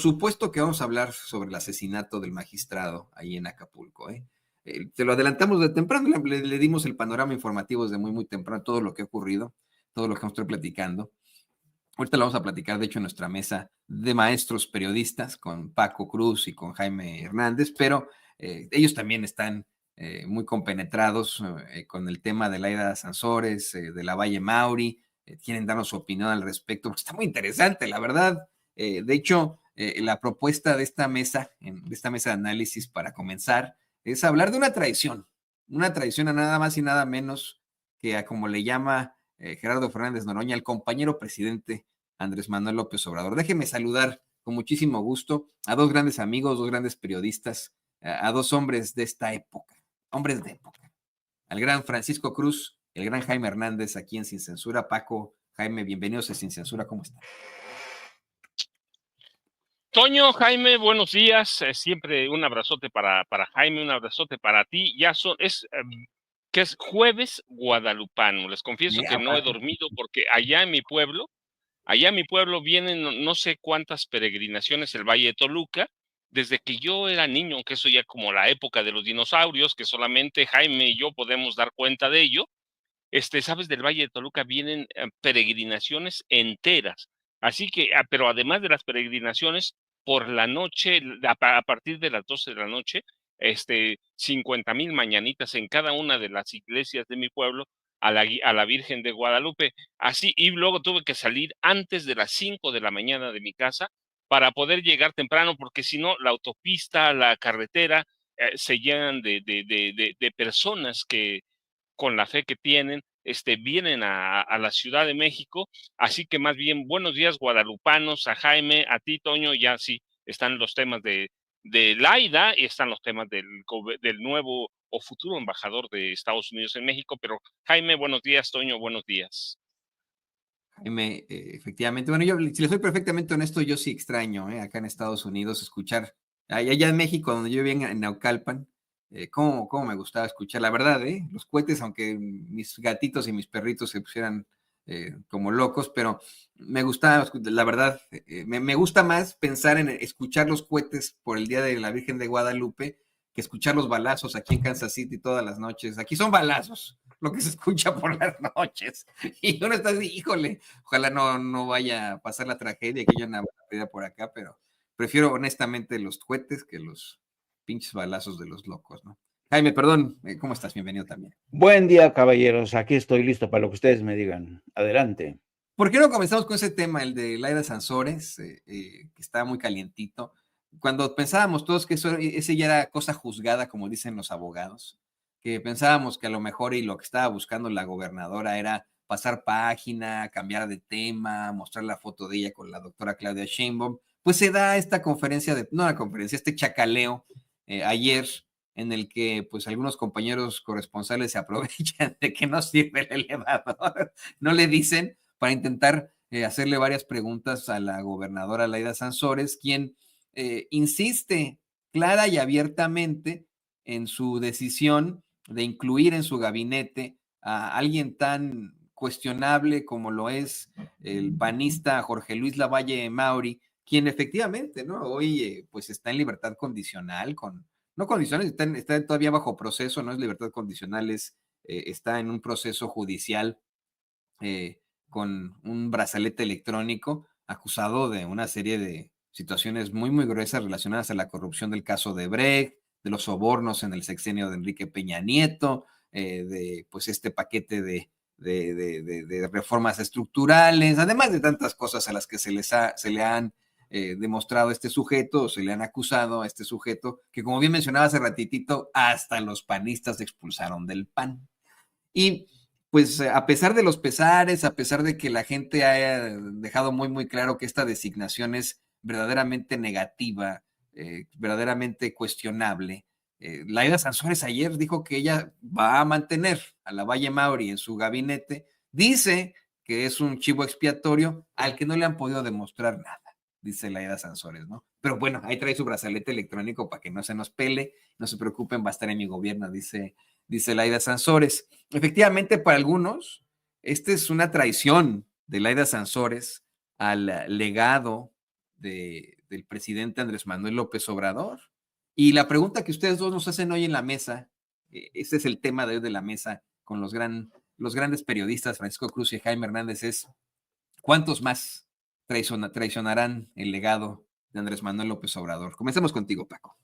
supuesto que vamos a hablar sobre el asesinato del magistrado ahí en Acapulco, ¿eh? Te lo adelantamos de temprano, le dimos el panorama informativo desde muy, muy temprano, todo lo que ha ocurrido, todo lo que hemos estado platicando. Ahorita lo vamos a platicar, de hecho, en nuestra mesa de maestros periodistas con Paco Cruz y con Jaime Hernández, pero ellos también están muy compenetrados con el tema de Laida Sansores, de la Valle Mauri, quieren darnos su opinión al respecto, porque está muy interesante, la verdad. De hecho, la propuesta de esta mesa, de análisis para comenzar, es hablar de una traición a nada más y nada menos que a como le llama Gerardo Fernández Noroña, el compañero presidente Andrés Manuel López Obrador. Déjeme saludar con muchísimo gusto a dos grandes amigos, dos grandes periodistas, a dos hombres de esta época, hombres de época. Al gran Francisco Cruz, el gran Jaime Hernández, aquí en Sin Censura. Paco, Jaime, bienvenidos a Sin Censura, ¿cómo están? Toño, Jaime, buenos días. Siempre un abrazote para Jaime, un abrazote para ti. Que es jueves guadalupano. Les confieso que no he dormido porque allá en mi pueblo vienen no sé cuántas peregrinaciones el Valle de Toluca. Desde que yo era niño, que eso ya como la época de los dinosaurios, que solamente Jaime y yo podemos dar cuenta de ello. Sabes, del Valle de Toluca vienen peregrinaciones enteras. Así que, pero además de las peregrinaciones, por la noche, a partir de las 12 de la noche, 50,000 mañanitas en cada una de las iglesias de mi pueblo a la Virgen de Guadalupe. Así, y luego tuve que salir antes de las 5 de la mañana de mi casa para poder llegar temprano, porque si no, la autopista, la carretera, se llenan de personas que con la fe que tienen, vienen a la Ciudad de México. Así que más bien, buenos días guadalupanos, a Jaime, a ti, Toño. Ya sí, están los temas de Laida y están los temas del nuevo o futuro embajador de Estados Unidos en México. Pero Jaime, buenos días, Toño, buenos días. Jaime, efectivamente, bueno, yo, si les soy perfectamente honesto, yo sí extraño acá en Estados Unidos escuchar, allá en México, donde yo vivía en Naucalpan, cómo me gustaba escuchar, la verdad, los cohetes, aunque mis gatitos y mis perritos se pusieran como locos, pero me gustaba, la verdad, me gusta más pensar en escuchar los cohetes por el Día de la Virgen de Guadalupe que escuchar los balazos aquí en Kansas City todas las noches. Aquí son balazos, lo que se escucha por las noches. Y uno está así, híjole, ojalá no vaya a pasar la tragedia que yo una pérdida por acá, pero prefiero honestamente los cohetes que los pinches balazos de los locos, ¿no? Jaime, perdón, ¿cómo estás? Bienvenido también. Buen día, caballeros. Aquí estoy listo para lo que ustedes me digan. Adelante. ¿Por qué no comenzamos con ese tema, el de Laida Sansores, que está muy calientito? Cuando pensábamos todos que ese ya era cosa juzgada, como dicen los abogados, que pensábamos que a lo mejor y lo que estaba buscando la gobernadora era pasar página, cambiar de tema, mostrar la foto de ella con la doctora Claudia Sheinbaum, pues se da esta conferencia, este chacaleo ayer, en el que pues algunos compañeros corresponsales se aprovechan de que no sirve el elevador, no le dicen, para intentar hacerle varias preguntas a la gobernadora Laida Sansores, quien insiste clara y abiertamente en su decisión de incluir en su gabinete a alguien tan cuestionable como lo es el panista Jorge Luis Lavalle Mauri, quien efectivamente, ¿no? Hoy pues está en libertad condicional, no condicionales, está todavía bajo proceso, no es libertad condicional, está en un proceso judicial con un brazalete electrónico, acusado de una serie de situaciones muy, muy gruesas relacionadas a la corrupción del caso de Brecht, de los sobornos en el sexenio de Enrique Peña Nieto, de pues este paquete de reformas estructurales, además de tantas cosas a las que se le han demostrado a este sujeto, o se le han acusado a este sujeto, que como bien mencionaba hace ratitito, hasta los panistas se expulsaron del PAN. Y pues a pesar de los pesares, a pesar de que la gente haya dejado muy, muy claro que esta designación es verdaderamente negativa, verdaderamente cuestionable, Laida Sansores ayer dijo que ella va a mantener a la Valle Mauri en su gabinete, dice que es un chivo expiatorio al que no le han podido demostrar nada, dice Laida Sansores, ¿no? Pero bueno, ahí trae su brazalete electrónico para que no se nos pele, no se preocupen, va a estar en mi gobierno, dice Laida Sansores. Efectivamente, para algunos, esta es una traición de Laida Sansores al legado de del presidente Andrés Manuel López Obrador. Y la pregunta que ustedes dos nos hacen hoy en la mesa, este es el tema de hoy de la mesa con los grandes periodistas Francisco Cruz y Jaime Hernández, es ¿cuántos más traicionarán el legado de Andrés Manuel López Obrador? Comencemos contigo, Paco.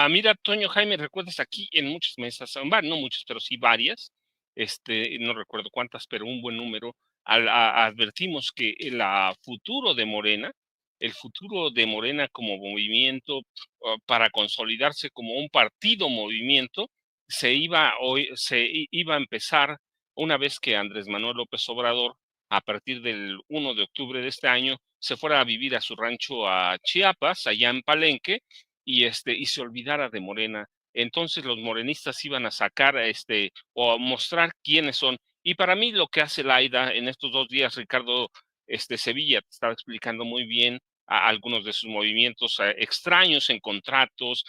Mira, Toño, Jaime, recuerdas aquí en muchas mesas, no muchas, pero sí varias, no recuerdo cuántas, pero un buen número, advertimos que el futuro de Morena como movimiento para consolidarse como un partido movimiento, se iba a empezar una vez que Andrés Manuel López Obrador, a partir del 1 de octubre de este año, se fuera a vivir a su rancho a Chiapas, allá en Palenque, y se olvidara de Morena. Entonces los morenistas iban a sacar o a mostrar quiénes son. Y para mí lo que hace Laida en estos 2 días, Ricardo Sevilla te estaba explicando muy bien algunos de sus movimientos extraños en contratos.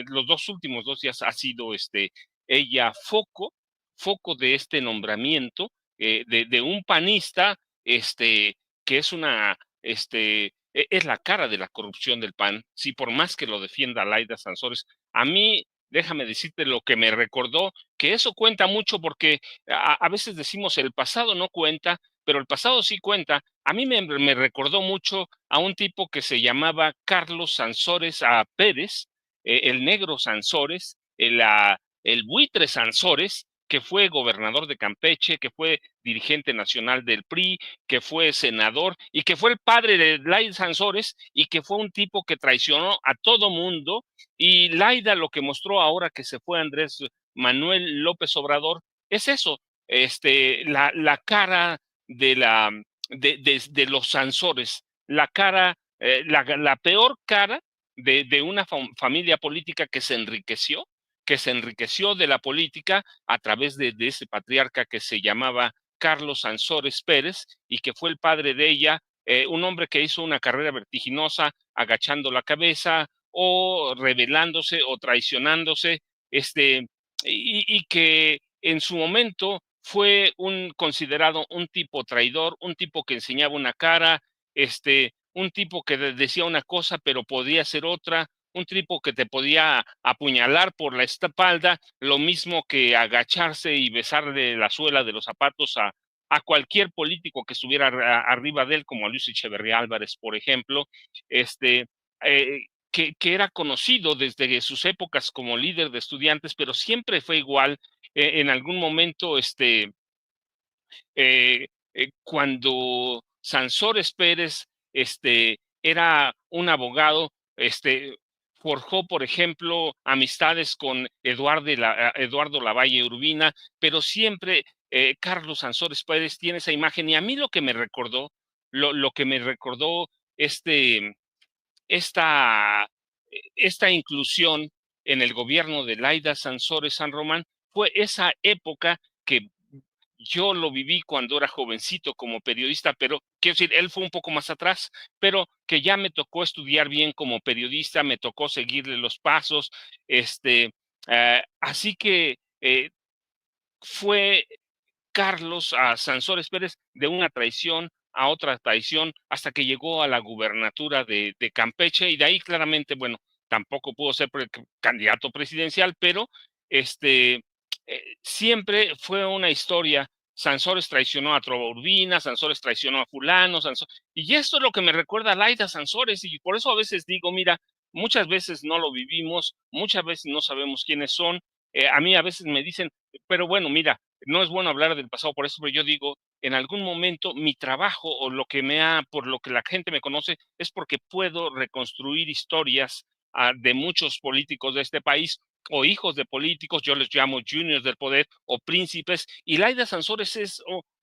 Los 2 últimos 2 días ha sido ella foco de este nombramiento de un panista que es es la cara de la corrupción del PAN. Sí, por más que lo defienda Laida Sansores, a mí, déjame decirte lo que me recordó, que eso cuenta mucho porque a veces decimos el pasado no cuenta, pero el pasado sí cuenta. A mí me recordó mucho a un tipo que se llamaba Carlos Sansores Pérez, el negro Sansores, el buitre Sansores, que fue gobernador de Campeche, que fue dirigente nacional del PRI, que fue senador y que fue el padre de Laida Sansores y que fue un tipo que traicionó a todo mundo. Y Laida lo que mostró ahora que se fue Andrés Manuel López Obrador es eso, la cara de los Sansores, la cara, la peor cara de una familia política que se enriqueció de la política a través de ese patriarca que se llamaba Carlos Sansores Pérez y que fue el padre de ella, un hombre que hizo una carrera vertiginosa agachando la cabeza o rebelándose o traicionándose, y que en su momento fue considerado un tipo traidor, un tipo que enseñaba una cara, un tipo que decía una cosa pero podía ser otra, un tipo que te podía apuñalar por la espalda, lo mismo que agacharse y besarle la suela de los zapatos a cualquier político que estuviera arriba de él, como a Luis Echeverría Álvarez, por ejemplo, que era conocido desde sus épocas como líder de estudiantes, pero siempre fue igual. En algún momento, cuando Sansores Pérez era un abogado, forjó, por ejemplo, amistades con Eduardo Lavalle Urbina, pero siempre Carlos Sansores Pérez tiene esa imagen. Y a mí lo que me recordó, lo que me recordó esta, esta inclusión en el gobierno de Laida Sansores San Román fue esa época que yo lo viví cuando era jovencito como periodista, pero quiero decir, él fue un poco más atrás, pero que ya me tocó estudiar bien como periodista, me tocó seguirle los pasos, así que fue Carlos Sansores Pérez de una traición a otra traición hasta que llegó a la gubernatura de Campeche y de ahí claramente, bueno, tampoco pudo ser candidato presidencial, pero siempre fue una historia. Sansores traicionó a Trova Urbina, Sansores traicionó a fulano, y esto es lo que me recuerda a Laida Sansores, y por eso a veces digo, mira, muchas veces no lo vivimos, muchas veces no sabemos quiénes son. A mí a veces me dicen, pero bueno, mira, no es bueno hablar del pasado por eso, pero yo digo, en algún momento mi trabajo o por lo que la gente me conoce es porque puedo reconstruir historias de muchos políticos de este país o hijos de políticos, yo les llamo juniors del poder o príncipes, y Laida Sansores es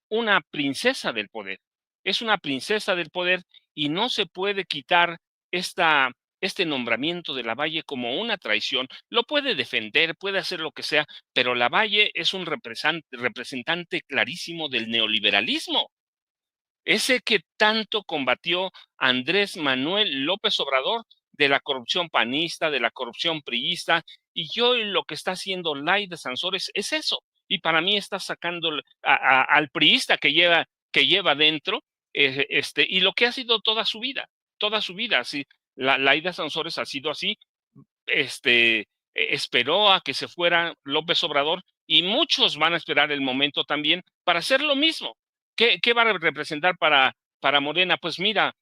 una princesa del poder, es una princesa del poder y no se puede quitar este nombramiento de Lavalle como una traición. Lo puede defender, puede hacer lo que sea, pero Lavalle es un representante clarísimo del neoliberalismo, ese que tanto combatió Andrés Manuel López Obrador, de la corrupción panista, de la corrupción priista, y hoy lo que está haciendo Laida Sansores es eso, y para mí está sacando al priista que lleva dentro, y lo que ha sido toda su vida. toda su vida. Así, Laida Sansores ha sido así. Esperó a que se fuera López Obrador y muchos van a esperar el momento también para hacer lo mismo. ¿Qué va a representar para Morena? Pues mira,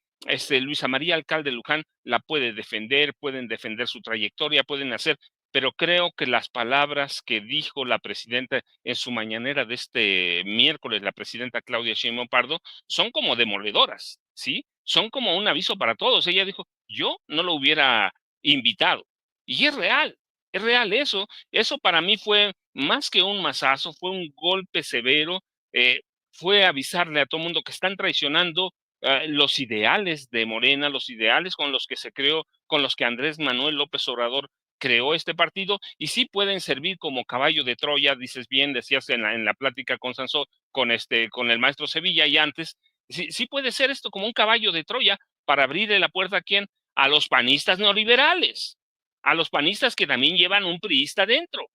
Luisa María Alcalde Luján la puede defender, pueden defender su trayectoria, pueden hacer, pero creo que las palabras que dijo la presidenta en su mañanera de este miércoles, la presidenta Claudia Sheinbaum Pardo, son como demoledoras, ¿sí? Son como un aviso para todos. Ella dijo, yo no lo hubiera invitado. Y es real eso. Eso para mí fue más que un mazazo, fue un golpe severo, fue avisarle a todo el mundo que están traicionando los ideales de Morena, los ideales con los que se creó, con los que Andrés Manuel López Obrador creó este partido, y sí pueden servir como caballo de Troya, dices bien, decías en la plática con Sansó, con el maestro Sevilla y antes, sí puede ser esto como un caballo de Troya para abrirle la puerta a quién, a los panistas neoliberales, a los panistas que también llevan un priista dentro.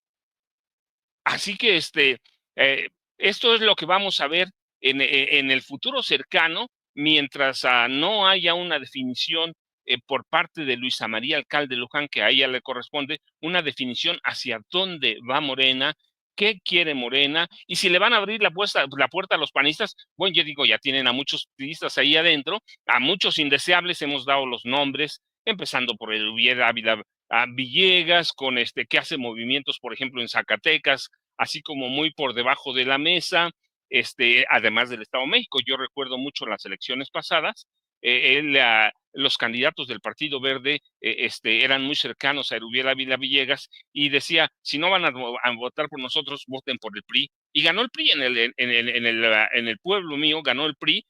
Así que esto es lo que vamos a ver en el futuro cercano, mientras no haya una definición por parte de Luisa María Alcalde Luján, que a ella le corresponde, una definición hacia dónde va Morena, qué quiere Morena, y si le van a abrir la puerta a los panistas, bueno, yo digo, ya tienen a muchos priistas ahí adentro, a muchos indeseables hemos dado los nombres, empezando por el Ávila Villegas, que hace movimientos, por ejemplo, en Zacatecas, así como muy por debajo de la mesa, además del Estado de México. Yo recuerdo mucho las elecciones pasadas, los candidatos del Partido Verde eran muy cercanos a Erubiel Ávila Villegas y decía, si no van a votar por nosotros, voten por el PRI. Y ganó el PRI en el pueblo mío, ganó el PRI,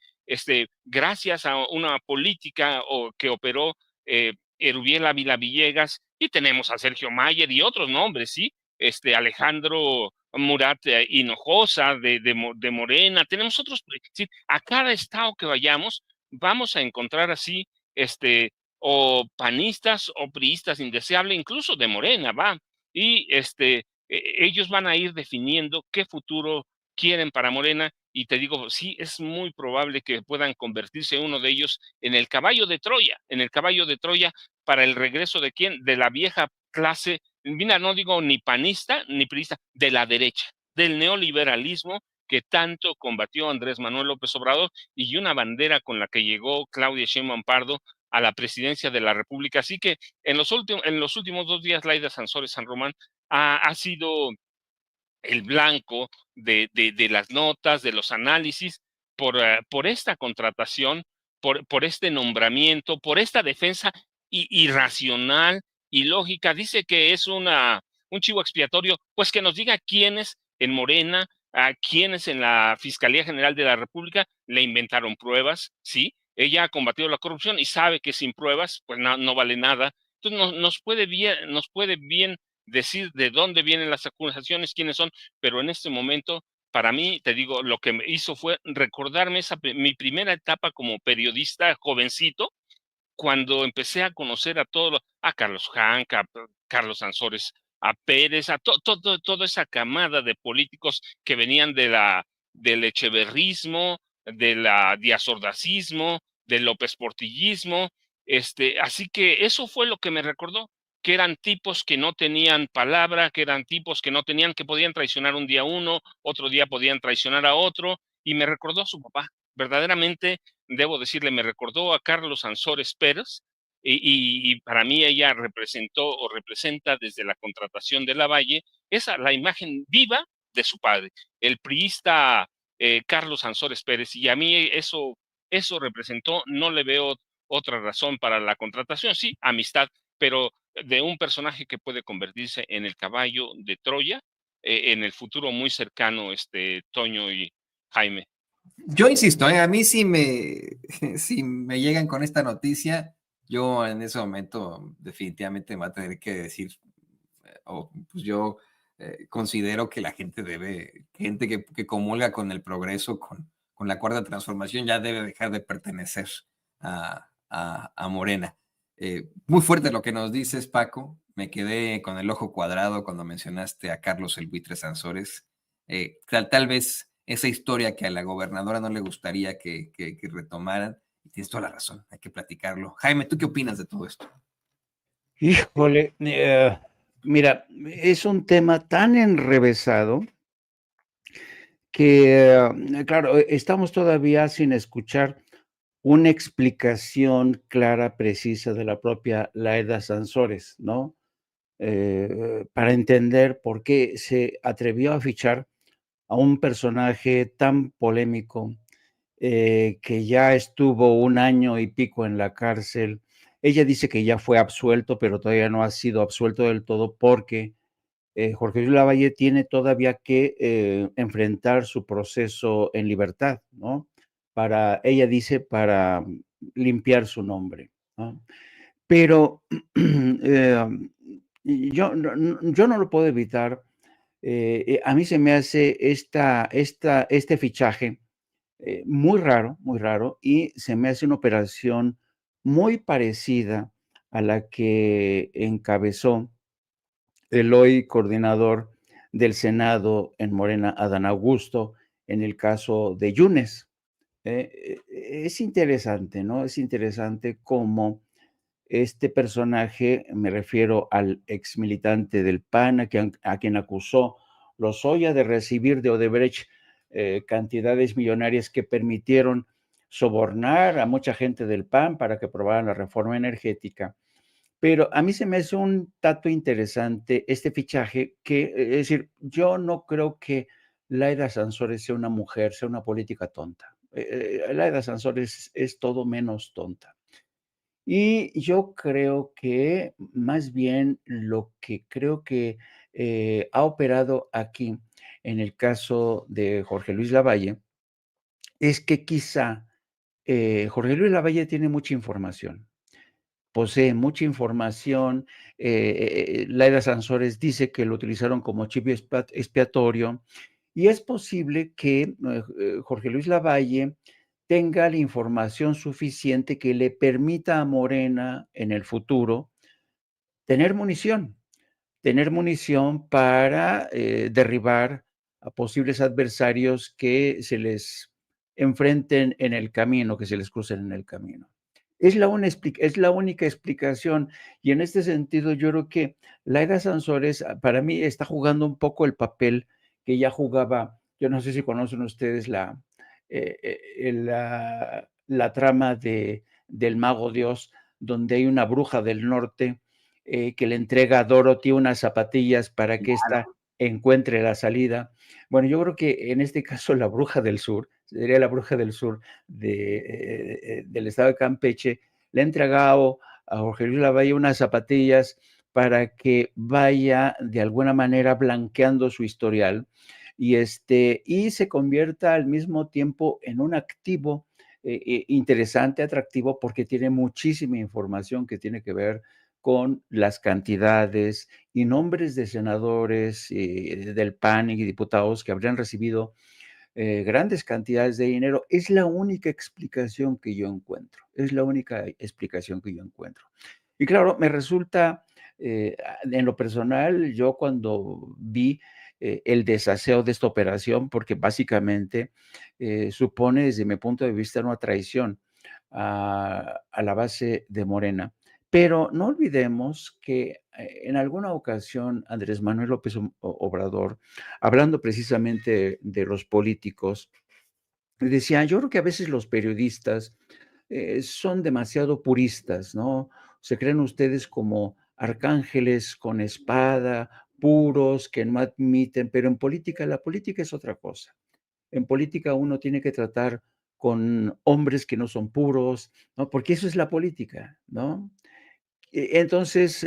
gracias a una política que operó Erubiel Ávila Villegas, y tenemos a Sergio Mayer y otros nombres, ¿sí? Alejandro Murat Hinojosa de Morena, tenemos otros, ¿sí? A cada estado que vayamos vamos a encontrar así, o panistas o priistas indeseables, incluso de Morena, va, y ellos van a ir definiendo qué futuro quieren para Morena, y te digo, sí, es muy probable que puedan convertirse uno de ellos en el caballo de Troya para el regreso de quién, de la vieja clase, mira, no digo ni panista ni priista, de la derecha, del neoliberalismo que tanto combatió Andrés Manuel López Obrador, y una bandera con la que llegó Claudia Sheinbaum Pardo a la presidencia de la República. Así que en los últimos 2 días, Laida Sansores San Román ha sido el blanco de las notas, de los análisis, por esta contratación, por este nombramiento, por esta defensa irracional y lógica. Dice que es un chivo expiatorio, pues que nos diga quiénes en Morena, a quiénes en la Fiscalía General de la República le inventaron pruebas, ¿sí? Ella ha combatido la corrupción y sabe que sin pruebas, pues no vale nada. Entonces nos puede bien decir de dónde vienen las acusaciones, quiénes son, pero en este momento, para mí, te digo, lo que me hizo fue recordarme mi primera etapa como periodista jovencito, cuando empecé a conocer a a Carlos Hank, a Carlos Ansores, a Pérez, a toda esa camada de políticos que venían del echeverrismo, del diazordacismo, del López Portillismo, así que eso fue lo que me recordó, que eran tipos que no tenían palabra, que eran tipos que podían traicionar un día a uno, otro día podían traicionar a otro, y me recordó a su papá. Verdaderamente, debo decirle, me recordó a Carlos Ansores Pérez, y para mí ella representa desde la contratación de Lavalle la imagen viva de su padre, el priista Carlos Ansores Pérez, y a mí eso representó. No le veo otra razón para la contratación, sí, amistad, pero de un personaje que puede convertirse en el caballo de Troya en el futuro muy cercano, Toño y Jaime. Yo insisto, a mí si me llegan con esta noticia, yo en ese momento definitivamente me va a tener que decir, pues yo considero que la gente que comulga con el progreso, con la cuarta transformación, ya debe dejar de pertenecer a Morena. Muy fuerte lo que nos dices, Paco. Me quedé con el ojo cuadrado cuando mencionaste a Carlos el Buitre Sansores. Tal vez esa historia que a la gobernadora no le gustaría que retomaran, Tienes toda la razón, hay que platicarlo. Jaime, ¿tú qué opinas de todo esto? Híjole, mira, es un tema tan enrevesado que, claro, estamos todavía sin escuchar una explicación clara, precisa de la propia Laida Sansores, ¿no? Para entender por qué se atrevió a fichar a un personaje tan polémico, que ya estuvo 1 año y pico en la cárcel. Ella dice que ya fue absuelto, pero todavía no ha sido absuelto del todo porque Jorge Luis Lavalle tiene todavía que enfrentar su proceso en libertad, ¿no? Para, ella dice, para limpiar su nombre, ¿no? Pero yo no lo puedo evitar. A mí se me hace este fichaje muy raro, y se me hace una operación muy parecida a la que encabezó el hoy coordinador del Senado en Morena, Adán Augusto, en el caso de Yunes. Es interesante, ¿no? Es interesante cómo este personaje, me refiero al ex militante del PAN, a quien acusó Lozoya de recibir de Odebrecht cantidades millonarias que permitieron sobornar a mucha gente del PAN para que aprobaran la reforma energética. Pero a mí se me hace un dato interesante este fichaje que, es decir, yo no creo que Laida Sansores sea una mujer, sea una política tonta. Laida Sansores es todo menos tonta. Y yo creo que más bien lo que creo que ha operado aquí en el caso de Jorge Luis Lavalle es que quizá Jorge Luis Lavalle tiene mucha información, posee mucha información. Laida Sansores dice que lo utilizaron como chivo expiatorio, y es posible que Jorge Luis Lavalle tenga la información suficiente que le permita a Morena en el futuro tener tener munición para derribar a posibles adversarios que se les enfrenten en el camino, que se les crucen en el camino. Es la única explicación, y en este sentido yo creo que Laida Sansores, para mí, está jugando un poco el papel que ya jugaba. Yo no sé si conocen ustedes la trama del Mago de Oz, donde hay una bruja del norte que le entrega a Dorothy unas zapatillas para que ésta encuentre la salida. Bueno, yo creo que en este caso la bruja del sur, sería la bruja del sur del estado de Campeche, le ha entregado a Jorge Luis Lavalle unas zapatillas para que vaya de alguna manera blanqueando su historial, y se convierta al mismo tiempo en un activo interesante, atractivo, porque tiene muchísima información que tiene que ver con las cantidades y nombres de senadores del PAN y diputados que habrían recibido grandes cantidades de dinero. Es la única explicación que yo encuentro, es la única explicación que yo encuentro. Y claro, me resulta, en lo personal, yo cuando vi el desaseo de esta operación, porque básicamente supone, desde mi punto de vista, una traición a la base de Morena. Pero no olvidemos que en alguna ocasión Andrés Manuel López Obrador, hablando precisamente de los políticos, decía: yo creo que a veces los periodistas son demasiado puristas, ¿no? Se creen ustedes como arcángeles con espada, puros, que no admiten, pero en política, la política es otra cosa. En política uno tiene que tratar con hombres que no son puros, ¿no? Porque eso es la política, ¿no? Entonces,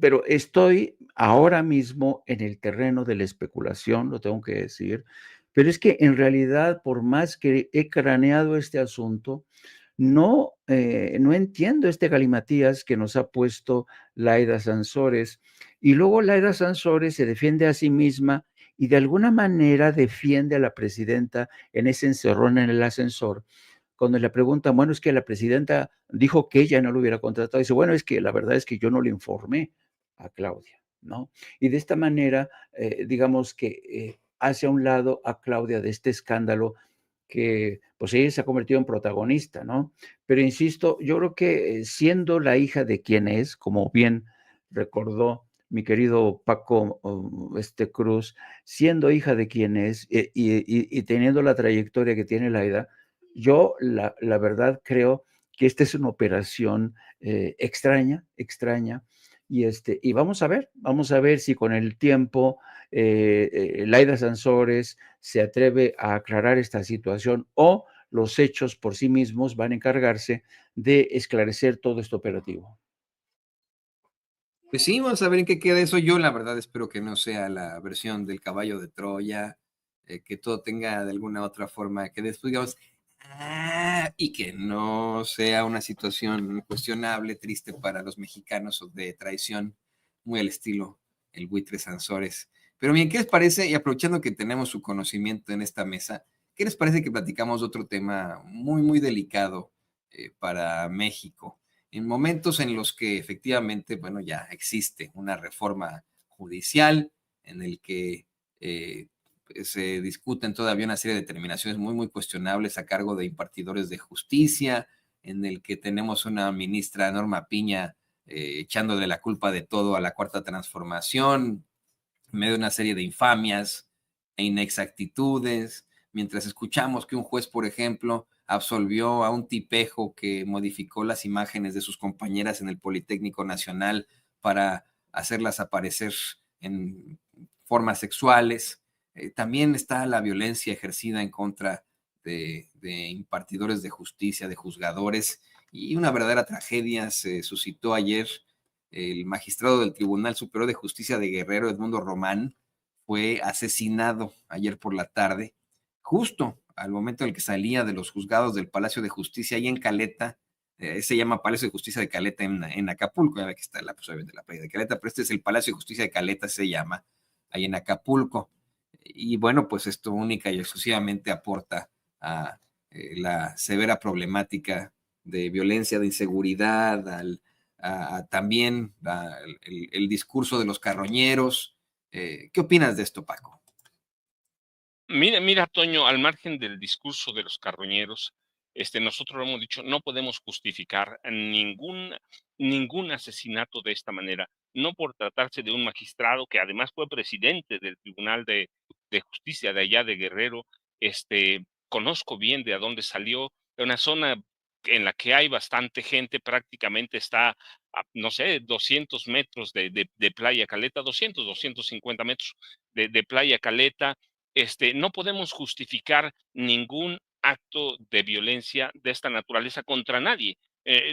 pero estoy ahora mismo en el terreno de la especulación, lo tengo que decir, pero es que en realidad, por más que he craneado este asunto, no entiendo este galimatías que nos ha puesto Laida Sansores. Y luego Laida Sansores se defiende a sí misma y de alguna manera defiende a la presidenta en ese encerrón en el ascensor, cuando le preguntan: bueno, es que la presidenta dijo que ella no lo hubiera contratado. Dice: bueno, es que la verdad es que yo no le informé a Claudia, ¿no? Y de esta manera, digamos que hace a un lado a Claudia de este escándalo que pues ella se ha convertido en protagonista, ¿no? Pero insisto, yo creo que siendo la hija de quien es, como bien recordó mi querido Paco Cruz, siendo hija de quien es y teniendo la trayectoria que tiene Laida, yo la verdad creo que esta es una operación extraña, y vamos a ver si con el tiempo Laida Sansores se atreve a aclarar esta situación o los hechos por sí mismos van a encargarse de esclarecer todo este operativo. Pues sí, vamos a ver en qué queda eso. Yo, la verdad, espero que no sea la versión del caballo de Troya, que todo tenga de alguna otra forma, que después digamos, y que no sea una situación cuestionable, triste para los mexicanos o de traición, muy al estilo el buitre Sansores. Pero bien, ¿qué les parece? Y aprovechando que tenemos su conocimiento en esta mesa, ¿qué les parece que platicamos de otro tema muy, muy delicado para México? En momentos en los que efectivamente, bueno, ya existe una reforma judicial en el que se discuten todavía una serie de determinaciones muy, muy cuestionables a cargo de impartidores de justicia, en el que tenemos una ministra, Norma Piña, echándole la culpa de todo a la Cuarta Transformación, en medio de una serie de infamias e inexactitudes, mientras escuchamos que un juez, por ejemplo, absolvió a un tipejo que modificó las imágenes de sus compañeras en el Politécnico Nacional para hacerlas aparecer en formas sexuales. También está la violencia ejercida en contra de impartidores de justicia, de juzgadores, y una verdadera tragedia se suscitó ayer. El magistrado del Tribunal Superior de Justicia de Guerrero, Edmundo Román, fue asesinado ayer por la tarde, justo al momento en el que salía de los juzgados del Palacio de Justicia, ahí en Caleta. Se llama Palacio de Justicia de Caleta en Acapulco, ya ve que está pues, de la playa de Caleta, pero este es el Palacio de Justicia de Caleta, se llama, ahí en Acapulco. Y bueno, pues esto única y exclusivamente aporta a la severa problemática de violencia, de inseguridad, también el discurso de los carroñeros. ¿Qué opinas de esto, Paco? Mira, Toño, al margen del discurso de los carroñeros, nosotros lo hemos dicho, no podemos justificar ningún asesinato de esta manera, no por tratarse de un magistrado que además fue presidente del Tribunal de Justicia de allá de Guerrero. Conozco bien de a dónde salió, de una zona en la que hay bastante gente, prácticamente está, no sé, 200 metros de Playa Caleta, 250 metros de Playa Caleta. No podemos justificar ningún acto de violencia de esta naturaleza contra nadie.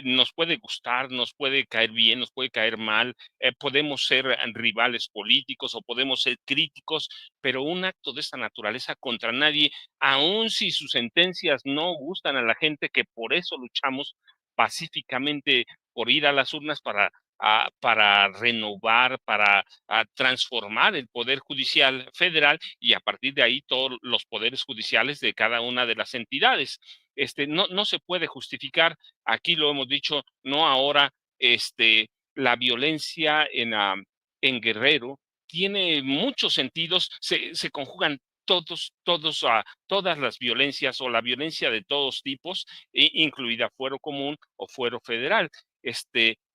Nos puede gustar, nos puede caer bien, nos puede caer mal, podemos ser rivales políticos o podemos ser críticos, pero un acto de esta naturaleza contra nadie, aun si sus sentencias no gustan a la gente, que por eso luchamos pacíficamente por ir a las urnas para renovar, para transformar el Poder Judicial Federal y a partir de ahí todos los poderes judiciales de cada una de las entidades. No se puede justificar, aquí lo hemos dicho, no ahora, la violencia en Guerrero tiene muchos sentidos, se conjugan todas las violencias o la violencia de todos tipos, incluida fuero común o fuero federal.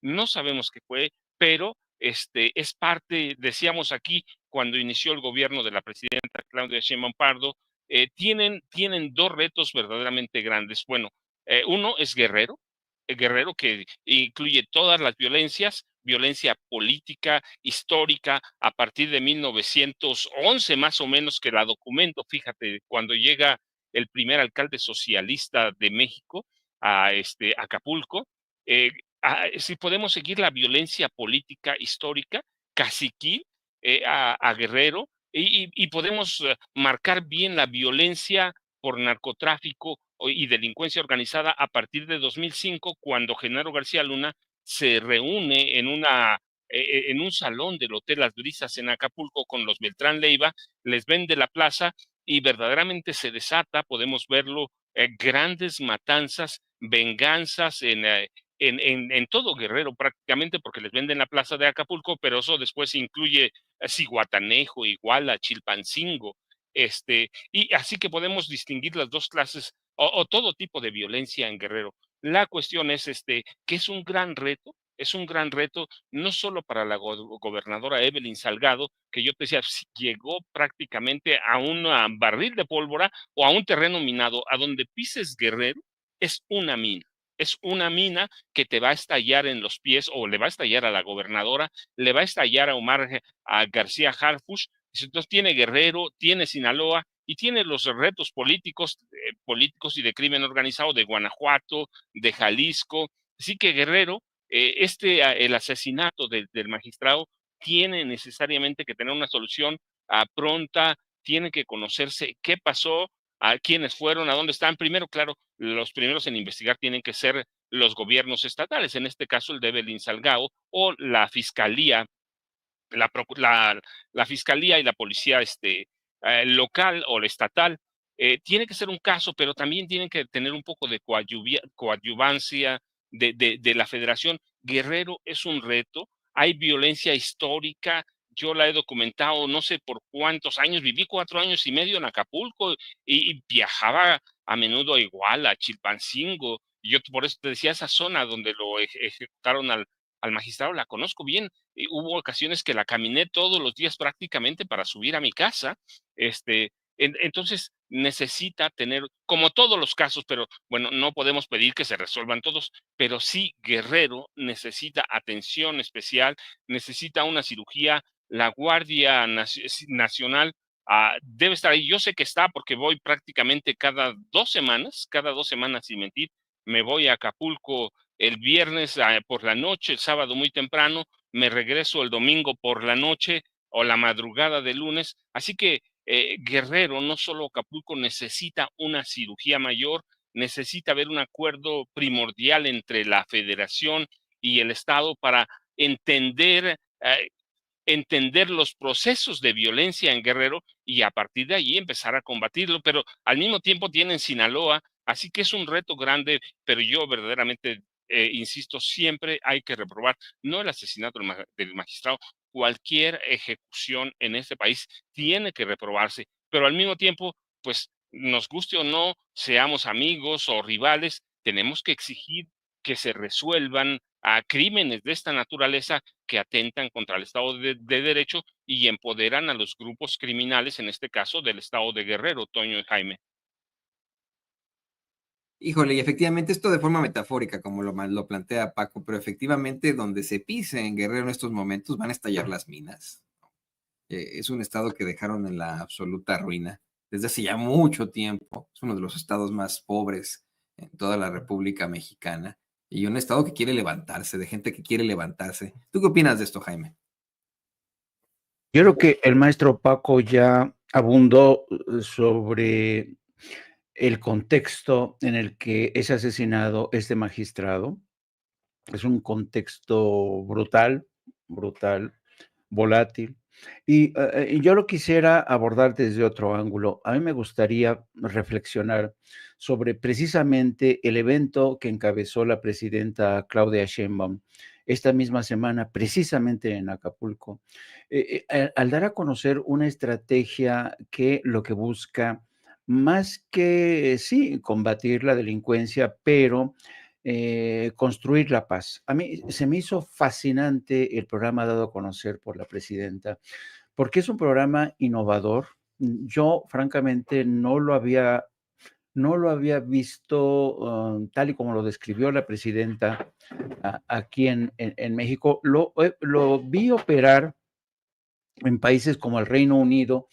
No sabemos qué fue, pero es parte, decíamos aquí, cuando inició el gobierno de la presidenta Claudia Sheinbaum Pardo, tienen dos retos verdaderamente grandes. Bueno, uno es Guerrero, Guerrero que incluye todas las violencias, violencia política, histórica, a partir de 1911 más o menos que la documento. Fíjate, cuando llega el primer alcalde socialista de México a Acapulco, si podemos seguir la violencia política histórica, caciquil, a Guerrero, y podemos marcar bien la violencia por narcotráfico y delincuencia organizada a partir de 2005, cuando Genaro García Luna se reúne en un salón del Hotel Las Brisas en Acapulco con los Beltrán Leiva, les vende la plaza y verdaderamente se desata, podemos verlo, grandes matanzas, venganzas en todo Guerrero prácticamente, porque les venden la plaza de Acapulco, pero eso después incluye Zihuatanejo, Iguala, Chilpancingo. Y así que podemos distinguir las dos clases o todo tipo de violencia en Guerrero. La cuestión es que es un gran reto no solo para la gobernadora Evelyn Salgado, que yo te decía, llegó prácticamente a un barril de pólvora o a un terreno minado, a donde pises Guerrero, es una mina. Es una mina que te va a estallar en los pies o le va a estallar a la gobernadora, le va a estallar a a García Harfuch. Entonces tiene Guerrero, tiene Sinaloa y tiene los retos políticos y de crimen organizado de Guanajuato, de Jalisco. Así que Guerrero, el asesinato del magistrado tiene necesariamente que tener una solución pronta, tiene que conocerse qué pasó, a quiénes fueron, a dónde están. Primero, claro, los primeros en investigar tienen que ser los gobiernos estatales, en este caso el de Evelyn Salgado o la fiscalía, la fiscalía y la policía local o la estatal. Tiene que ser un caso, pero también tienen que tener un poco de coadyuvancia de la federación. Guerrero es un reto, hay violencia histórica, yo la he documentado no sé por cuántos años, viví 4 años y medio en Acapulco y viajaba a menudo a Iguala, a Chilpancingo, y yo por eso te decía, esa zona donde lo ejecutaron al magistrado la conozco bien. Hubo ocasiones que la caminé todos los días prácticamente para subir a mi casa. Entonces necesita tener, como todos los casos, pero bueno, no podemos pedir que se resuelvan todos, pero sí Guerrero necesita atención especial, necesita una cirugía. La Guardia Nacional debe estar ahí. Yo sé que está porque voy prácticamente cada 2 semanas sin mentir, me voy a Acapulco el viernes por la noche, el sábado muy temprano, me regreso el domingo por la noche o la madrugada del lunes. Así que Guerrero, no solo Acapulco, necesita una cirugía mayor, necesita haber un acuerdo primordial entre la federación y el Estado para entender los procesos de violencia en Guerrero y a partir de allí empezar a combatirlo, pero al mismo tiempo tienen Sinaloa, así que es un reto grande, pero yo verdaderamente insisto, siempre hay que reprobar, no el asesinato del magistrado, cualquier ejecución en este país tiene que reprobarse, pero al mismo tiempo, pues nos guste o no, seamos amigos o rivales, tenemos que exigir que se resuelvan crímenes de esta naturaleza que atentan contra el Estado de Derecho y empoderan a los grupos criminales, en este caso del Estado de Guerrero, Toño y Jaime. Híjole, y efectivamente esto de forma metafórica, como lo plantea Paco, pero efectivamente donde se pise en Guerrero en estos momentos van a estallar las minas. Es un estado que dejaron en la absoluta ruina desde hace ya mucho tiempo. Es uno de los estados más pobres en toda la República Mexicana y un estado que quiere levantarse, de gente que quiere levantarse. ¿Tú qué opinas de esto, Jaime? Yo creo que el maestro Paco ya abundó sobre el contexto en el que es asesinado este magistrado. Es un contexto brutal, brutal, volátil. Y yo lo quisiera abordar desde otro ángulo. A mí me gustaría reflexionar sobre precisamente el evento que encabezó la presidenta Claudia Sheinbaum esta misma semana, precisamente en Acapulco, al dar a conocer una estrategia que lo que busca, más que, sí, combatir la delincuencia, pero construir la paz. A mí se me hizo fascinante el programa dado a conocer por la presidenta, porque es un programa innovador. Yo, francamente, no lo había visto tal y como lo describió la presidenta aquí en México. Lo vi operar en países como el Reino Unido.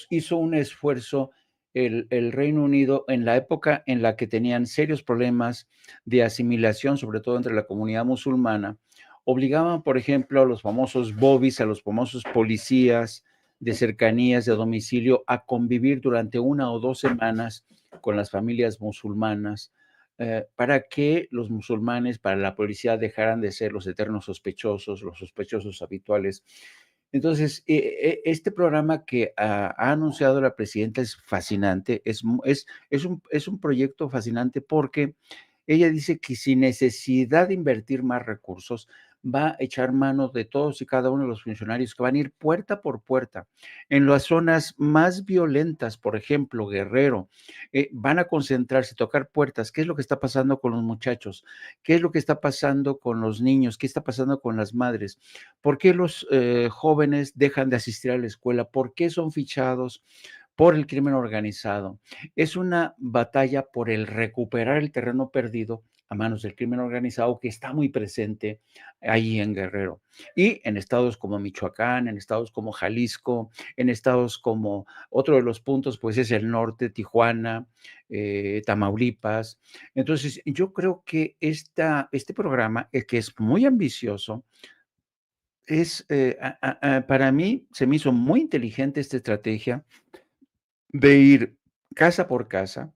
Hizo un esfuerzo el Reino Unido en la época en la que tenían serios problemas de asimilación, sobre todo entre la comunidad musulmana. Obligaban, por ejemplo, a los famosos bobbies, a los famosos policías de cercanías, de domicilio, a convivir durante 1 o 2 semanas con las familias musulmanas, para que los musulmanes, para la policía, dejaran de ser los eternos sospechosos, los sospechosos habituales. Entonces, este programa que ha anunciado la presidenta es fascinante, es un proyecto fascinante porque ella dice que sin necesidad de invertir más recursos, va a echar mano de todos y cada uno de los funcionarios que van a ir puerta por puerta en las zonas más violentas, por ejemplo, Guerrero, van a concentrarse, tocar puertas. ¿Qué es lo que está pasando con los muchachos? ¿Qué es lo que está pasando con los niños? ¿Qué está pasando con las madres? ¿Por qué los jóvenes dejan de asistir a la escuela? ¿Por qué son fichados por el crimen organizado? Es una batalla por el recuperar el terreno perdido a manos del crimen organizado que está muy presente ahí en Guerrero. Y en estados como Michoacán, en estados como Jalisco, en estados como otro de los puntos, pues es el norte, Tijuana, Tamaulipas. Entonces, yo creo que este programa, que es muy ambicioso, es, para mí, se me hizo muy inteligente esta estrategia de ir casa por casa,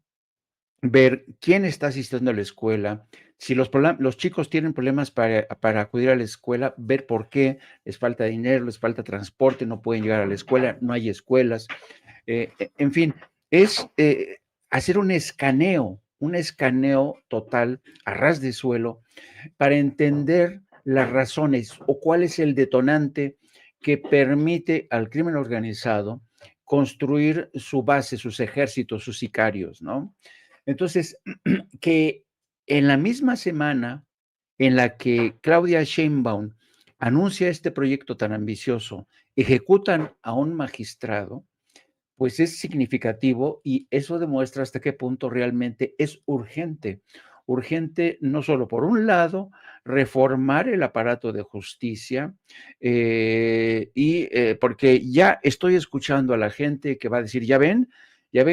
ver quién está asistiendo a la escuela, si los chicos tienen problemas para acudir a la escuela, ver por qué, les falta dinero, les falta transporte, no pueden llegar a la escuela, no hay escuelas. En fin, es hacer un escaneo total a ras de suelo para entender las razones o cuál es el detonante que permite al crimen organizado construir su base, sus ejércitos, sus sicarios, ¿no? Entonces, que en la misma semana en la que Claudia Sheinbaum anuncia este proyecto tan ambicioso, ejecutan a un magistrado, pues es significativo y eso demuestra hasta qué punto realmente es urgente. Urgente no solo por un lado, reformar el aparato de justicia, porque ya estoy escuchando a la gente que va a decir, ya ven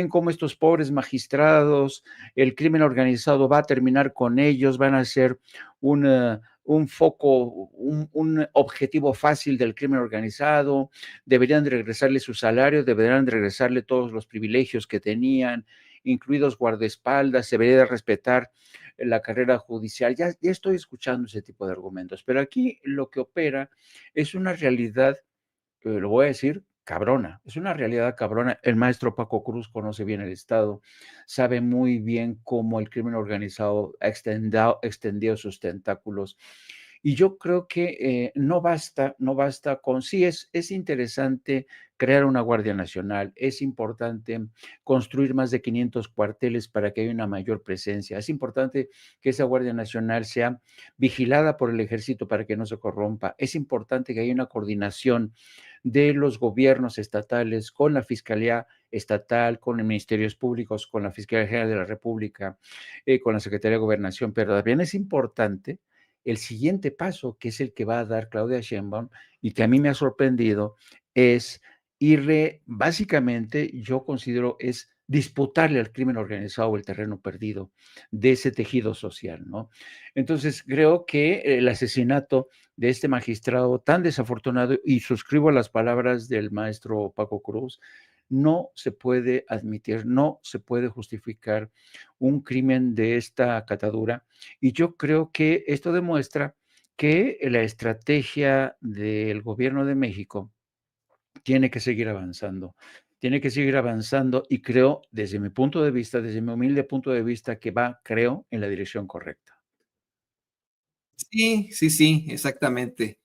cómo estos pobres magistrados, el crimen organizado va a terminar con ellos, van a ser un foco, un objetivo fácil del crimen organizado, deberían de regresarle su salario, deberían de regresarle todos los privilegios que tenían, incluidos guardaespaldas, se debería de respetar la carrera judicial. Ya estoy escuchando ese tipo de argumentos, pero aquí lo que opera es una realidad, lo voy a decir, cabrona, es una realidad cabrona. El maestro Paco Cruz conoce bien el Estado, sabe muy bien cómo el crimen organizado ha extendido sus tentáculos. Y yo creo que no basta con, sí, es interesante crear una Guardia Nacional, es importante construir más de 500 cuarteles para que haya una mayor presencia, es importante que esa Guardia Nacional sea vigilada por el ejército para que no se corrompa, es importante que haya una coordinación de los gobiernos estatales con la Fiscalía Estatal, con los ministerios públicos, con la Fiscalía General de la República, con la Secretaría de Gobernación, pero también es importante el siguiente paso, que es el que va a dar Claudia Sheinbaum y que a mí me ha sorprendido, es básicamente yo considero es disputarle al crimen organizado el terreno perdido de ese tejido social, ¿no? Entonces, creo que el asesinato de este magistrado tan desafortunado, y suscribo las palabras del maestro Paco Cruz, no se puede admitir, no se puede justificar un crimen de esta catadura. Y yo creo que esto demuestra que la estrategia del gobierno de México tiene que seguir avanzando. Tiene que seguir avanzando y creo, desde mi punto de vista, desde mi humilde punto de vista, que va, creo, en la dirección correcta. Sí, sí, sí, exactamente.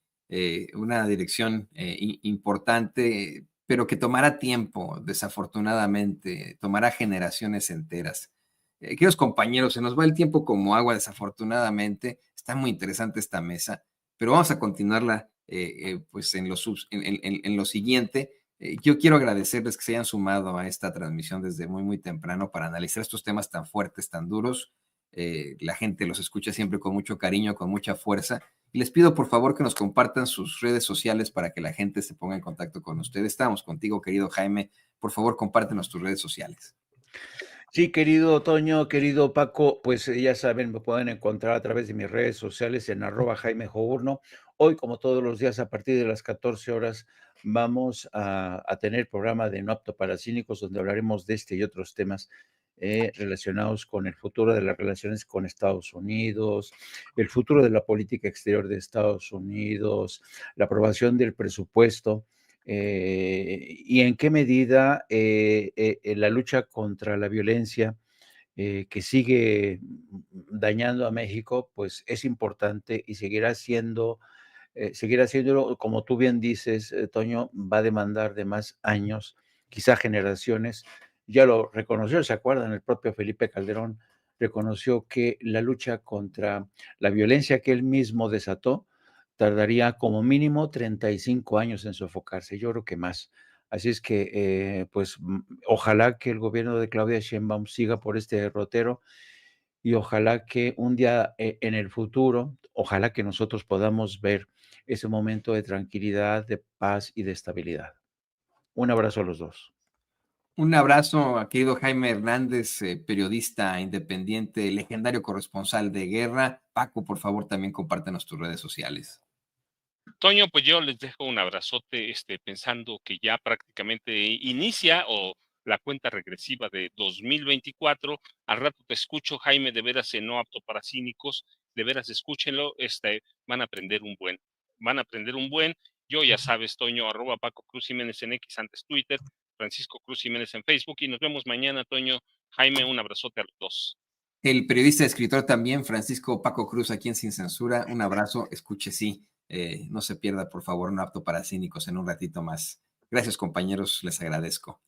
Una dirección importante, pero que tomará tiempo, desafortunadamente, tomará generaciones enteras. Queridos compañeros, se nos va el tiempo como agua, desafortunadamente. Está muy interesante esta mesa, pero vamos a continuarla pues en lo siguiente. Yo quiero agradecerles que se hayan sumado a esta transmisión desde muy, muy temprano para analizar estos temas tan fuertes, tan duros. La gente los escucha siempre con mucho cariño, con mucha fuerza. Y les pido por favor que nos compartan sus redes sociales para que la gente se ponga en contacto con ustedes. Estamos contigo, querido Jaime. Por favor, compártenos tus redes sociales. Sí, querido Toño, querido Paco, pues ya saben, me pueden encontrar a través de mis redes sociales en @Jaime Journo. Hoy, como todos los días, a partir de las 14 horas, vamos a tener programa de No Apto para Cínicos, donde hablaremos de este y otros temas relacionados con el futuro de las relaciones con Estados Unidos, el futuro de la política exterior de Estados Unidos, la aprobación del presupuesto. Y en qué medida la lucha contra la violencia que sigue dañando a México, pues es importante y seguirá siendo, como tú bien dices, Toño, va a demandar de más años, quizá generaciones. Ya lo reconoció, ¿se acuerdan? El propio Felipe Calderón reconoció que la lucha contra la violencia que él mismo desató tardaría como mínimo 35 años en sofocarse, yo creo que más. Así es que, pues, ojalá que el gobierno de Claudia Sheinbaum siga por este derrotero y ojalá que un día en el futuro, ojalá que nosotros podamos ver ese momento de tranquilidad, de paz y de estabilidad. Un abrazo a los dos. Un abrazo a querido Jaime Hernández, periodista independiente, legendario corresponsal de guerra. Paco, por favor, también compártenos tus redes sociales. Toño, pues yo les dejo un abrazote, pensando que ya prácticamente inicia o la cuenta regresiva de 2024. Al rato te escucho, Jaime, de veras en No Apto para Cínicos, de veras escúchenlo, van a aprender un buen, van a aprender un buen. Yo ya sabes, Toño, @ Paco Cruz Jiménez en X, antes Twitter, Francisco Cruz Jiménez en Facebook, y nos vemos mañana, Toño. Jaime, un abrazote a los dos. El periodista y escritor también, Francisco Paco Cruz, aquí en Sin Censura. Un abrazo, escuche sí. No se pierda, por favor, No Apto para Cínicos en un ratito más. Gracias, compañeros, les agradezco.